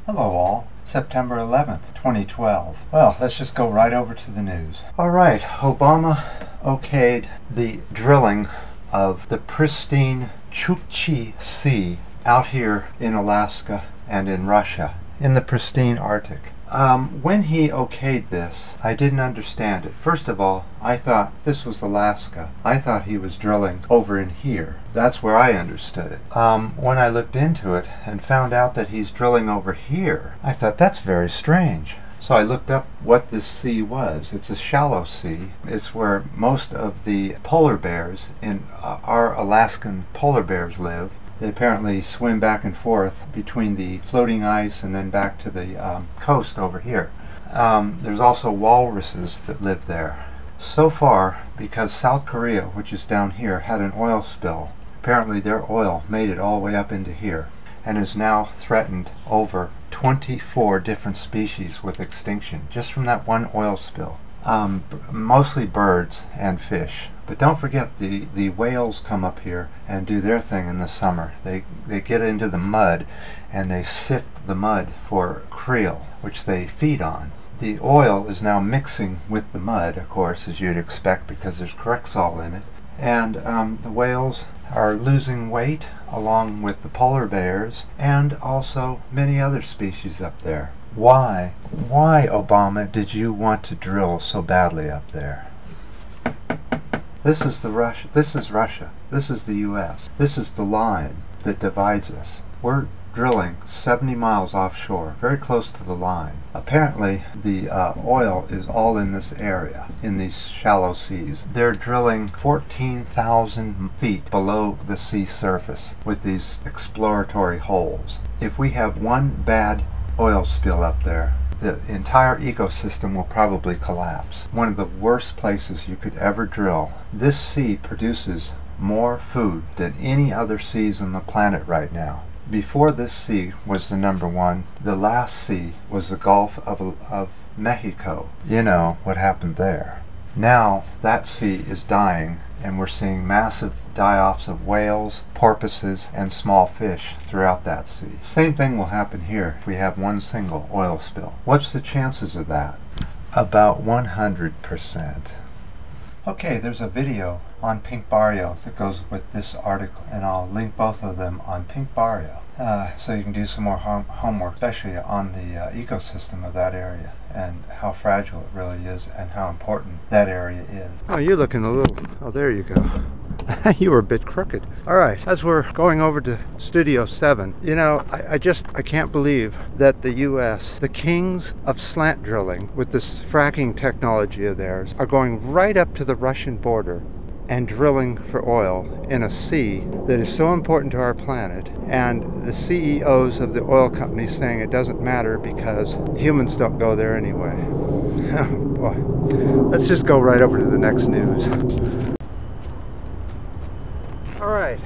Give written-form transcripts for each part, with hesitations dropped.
Hello all. September 11th, 2012. Well, let's just go right over to the news. Alright, Obama okayed the drilling of the pristine Chukchi Sea out here in Alaska and in Russia, in the pristine Arctic. When he okayed this, I didn't understand it. First of all, I thought this was Alaska. I thought he was drilling over in here. That's where I understood it. When I looked into it and found out that he's drilling over here, I thought that's very strange. So I looked up what this sea was. It's a shallow sea. It's where most of the polar bears in our Alaskan polar bears live. They apparently swim back and forth between the floating ice and then back to the coast over here. There's also walruses that live there. So far, because South Korea, which is down here, had an oil spill, apparently their oil made it all the way up into here and is now threatened over 24 different species with extinction just from that one oil spill. Mostly birds and fish. But don't forget the whales come up here and do their thing in the summer. They get into the mud and they sift the mud for krill, which they feed on. The oil is now mixing with the mud, of course, as you'd expect, because there's Crexol in it. And the whales are losing weight along with the polar bears and also many other species up there. Why, Obama, did you want to drill so badly up there? This is Russia. This is the US. This is the line that divides us. We're drilling 70 miles offshore, very close to the line. Apparently the oil is all in this area, in these shallow seas. They're drilling 14,000 feet below the sea surface with these exploratory holes. If we have one bad oil spill up there, the entire ecosystem will probably collapse. One of the worst places you could ever drill. This sea produces more food than any other seas on the planet right now. Before this sea was the number one, the last sea was the Gulf of Mexico. You know what happened there. Now that sea is dying, and we're seeing massive die-offs of whales, porpoises, and small fish throughout that sea. Same thing will happen here if we have one single oil spill. What's the chances of that? About 100%. Okay, there's a video on Pink Barrio that goes with this article, and I'll link both of them on Pink Barrio, so you can do some more homework, especially on the ecosystem of that area and how fragile it really is and how important that area is. Oh, you're looking a little, oh there you go. You were a bit crooked. Alright, as we're going over to Studio 7, you know, I can't believe that the US, the kings of slant drilling with this fracking technology of theirs, are going right up to the Russian border and drilling for oil in a sea that is so important to our planet, and the CEOs of the oil companies saying it doesn't matter because humans don't go there anyway. Oh boy. Let's just go right over to the next news. Alright,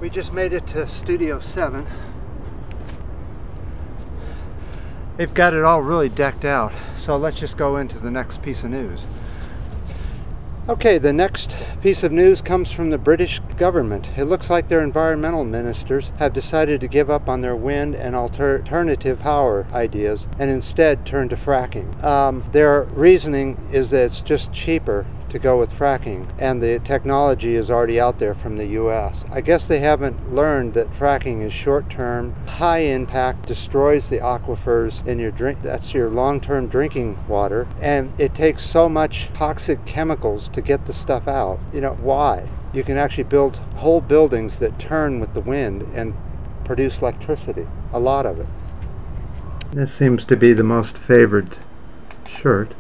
we just made it to Studio 7. They've got it all really decked out, so let's just go into the next piece of news. Okay, the next piece of news comes from the British government. It looks like their environmental ministers have decided to give up on their wind and alternative power ideas and instead turn to fracking. Their reasoning is that it's just cheaper to go with fracking, and the technology is already out there from the US. I guess they haven't learned that fracking is short-term, high impact, destroys the aquifers in your drink. That's your long-term drinking water, and it takes so much toxic chemicals to get the stuff out. You know, why? You can actually build whole buildings that turn with the wind and produce electricity, a lot of it. This seems to be the most favored shirt.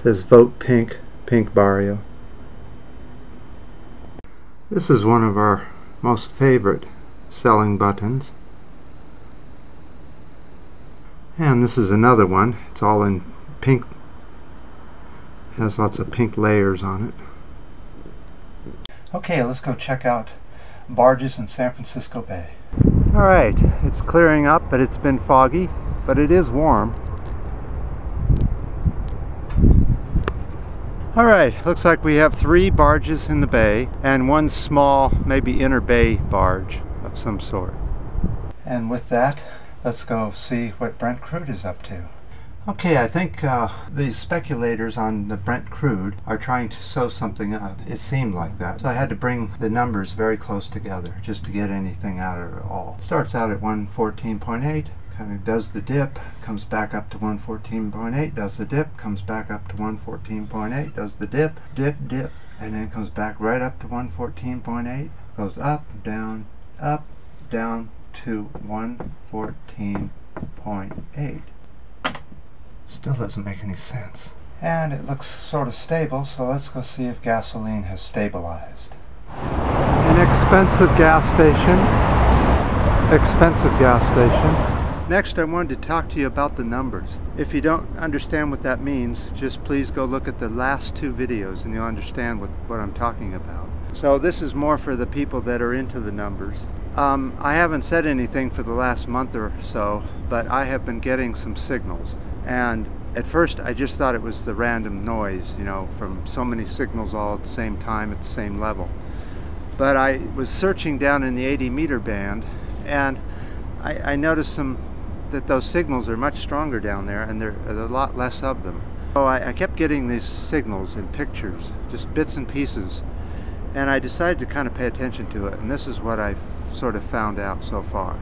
Says vote pink, Pink Barrio. This is one of our most favorite selling buttons. And this is another one. It's all in pink. Has lots of pink layers on it. Okay, let's go check out barges in San Francisco Bay. Alright, it's clearing up, but it's been foggy, but it is warm. Alright, looks like we have 3 barges in the bay and one small, maybe inner bay barge. of some sort. And with that, let's go see what Brent Crude is up to. Okay, I think the speculators on the Brent Crude are trying to sew something up. It seemed like that. So I had to bring the numbers very close together just to get anything out of it all. Starts out at 114.8, kind of does the dip, comes back up to 114.8, does the dip, comes back up to 114.8, does the dip, dip, and then comes back right up to 114.8, goes up, down to 114.8. Still doesn't make any sense. And it looks sort of stable, so let's go see if gasoline has stabilized. An expensive gas station. Expensive gas station. Next, I wanted to talk to you about the numbers. If you don't understand what that means, just please go look at the last two videos and you'll understand what I'm talking about. So this is more for the people that are into the numbers. I haven't said anything for the last month or so, but I have been getting some signals. And at first I just thought it was the random noise, you know, from so many signals all at the same time at the same level. But I was searching down in the 80-meter band, and I noticed that those signals are much stronger down there, and there are a lot less of them. So I kept getting these signals in pictures, just bits and pieces, and I decided to kind of pay attention to it, and this is what I've sort of found out so far.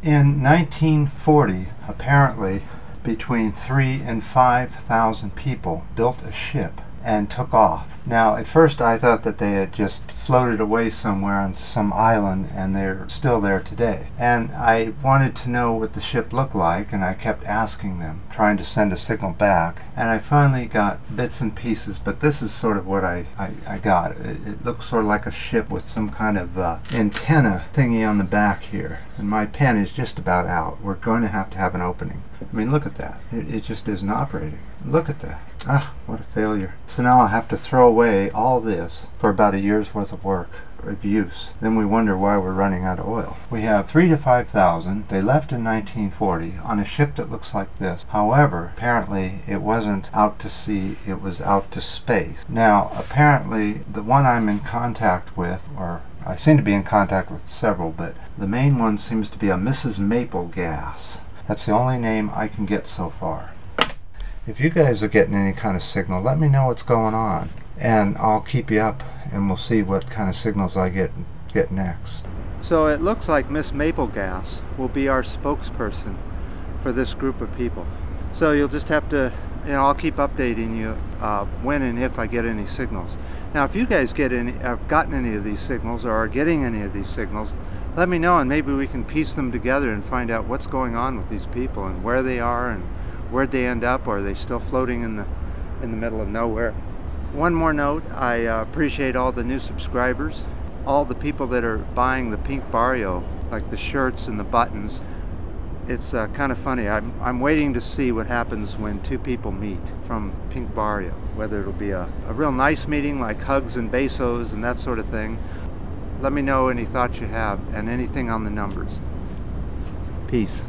In 1940, apparently, between 3,000 and 5,000 people built a ship and took off. Now, at first I thought that they had just floated away somewhere on some island and they're still there today. And I wanted to know what the ship looked like, and I kept asking them, trying to send a signal back. And I finally got bits and pieces, but this is sort of what I got. It looks sort of like a ship with some kind of antenna thingy on the back here. And my pen is just about out. We're going to have an opening. I mean, look at that. It just isn't operating. Look at that. Ah, what a failure. So now I'll have to throw away all this for about a year's worth of work, of use. Then we wonder why we're running out of oil. We have 3,000 to 5,000. They left in 1940 on a ship that looks like this. However, apparently it wasn't out to sea, it was out to space. Now, apparently the one I'm in contact with, or I seem to be in contact with several, but the main one seems to be a Mrs. Maple gas. That's the only name I can get so far. If you guys are getting any kind of signal, let me know what's going on, and I'll keep you up and we'll see what kind of signals I get next. So it looks like Miss Maple Gas will be our spokesperson for this group of people. So you'll just have to, I'll keep updating you when and if I get any signals. Now, if you guys have gotten any of these signals or are getting any of these signals, let me know, and maybe we can piece them together and find out what's going on with these people and where they are and where'd they end up, or are they still floating in the middle of nowhere. One more note, I appreciate all the new subscribers, all the people that are buying the pink barrio, like the shirts and the buttons. It's kind of funny. I'm waiting to see what happens when two people meet from pink barrio, whether it'll be a real nice meeting like hugs and besos and that sort of thing. Let me know any thoughts you have and anything on the numbers. Peace.